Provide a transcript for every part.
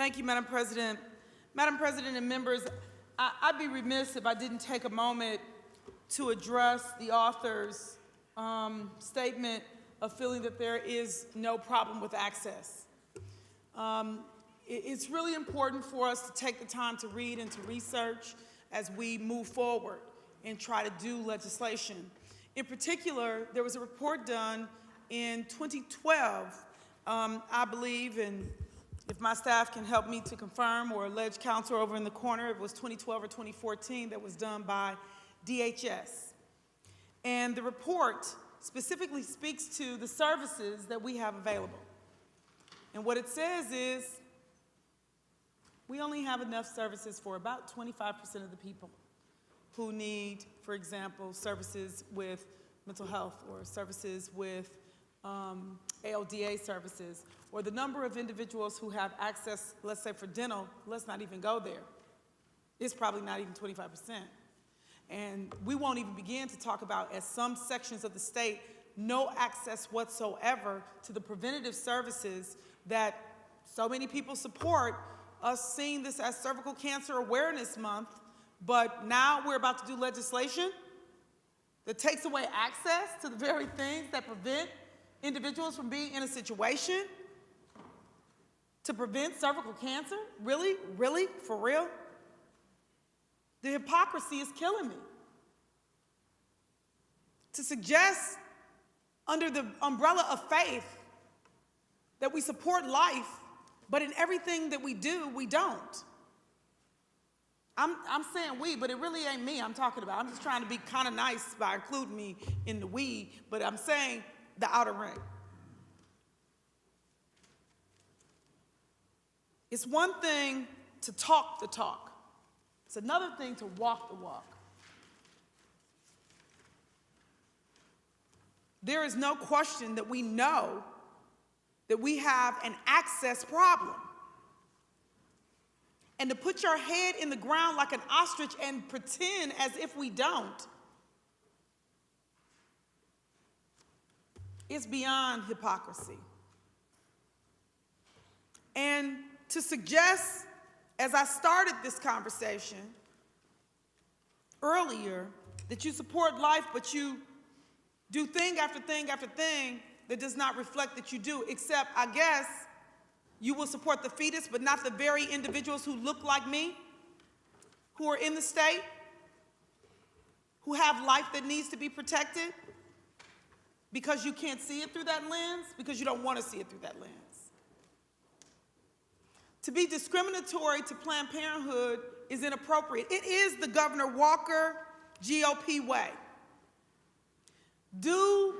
Thank you, Madam President. Madam President and members, I'd be remiss if I didn't take a moment to address the author's statement of feeling that there is no problem with access. It's really important for us to take the time to read and to research as we move forward and try to do legislation. In particular, there was a report done in 2012, I believe, and if my staff can help me to confirm, or alleged counsel over in the corner, it was 2012 or 2014, that was done by DHS. And the report specifically speaks to the services that we have available. And what it says is, we only have enough services for about 25% of the people who need, for example, services with mental health or services with ALDA services, or the number of individuals who have access, let's say for dental, let's not even go there. It's probably not even 25%. And we won't even begin to talk about, as some sections of the state, no access whatsoever to the preventative services that so many people support, us seeing this as Cervical Cancer Awareness Month, but now we're about to do legislation that takes away access to the very things that prevent individuals from being in a situation to prevent cervical cancer? Really? Really? For real? The hypocrisy is killing me. To suggest under the umbrella of faith that we support life, but in everything that we do, we don't. I'm saying we, but it really ain't me I'm talking about. I'm just trying to be kind of nice by including me in the we, but I'm saying the outer ring. It's one thing to talk the talk. It's another thing to walk the walk. There is no question that we know that we have an access problem. And to put your head in the ground like an ostrich and pretend as if we don't is beyond hypocrisy. And to suggest, as I started this conversation earlier, that you support life, but you do thing after thing after thing that does not reflect that you do, except, I guess, you will support the fetus, but not the very individuals who look like me, who are in the state, who have life that needs to be protected, because you can't see it through that lens, because you don't want to see it through that lens. To be discriminatory to Planned Parenthood is inappropriate. It is the Governor Walker GOP way. Do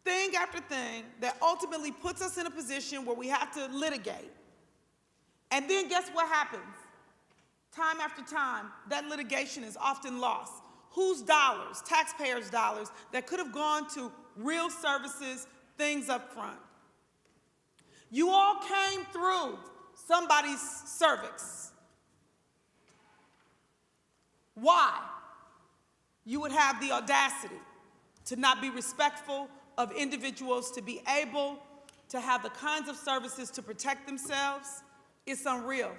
thing after thing that ultimately puts us in a position where we have to litigate. And then guess what happens? Time after time, that litigation is often lost. Whose dollars? Taxpayers' dollars that could have gone to real services, things up front. You all came through somebody's cervix. Why? You would have the audacity to not be respectful of individuals to be able to have the kinds of services to protect themselves. It's unreal.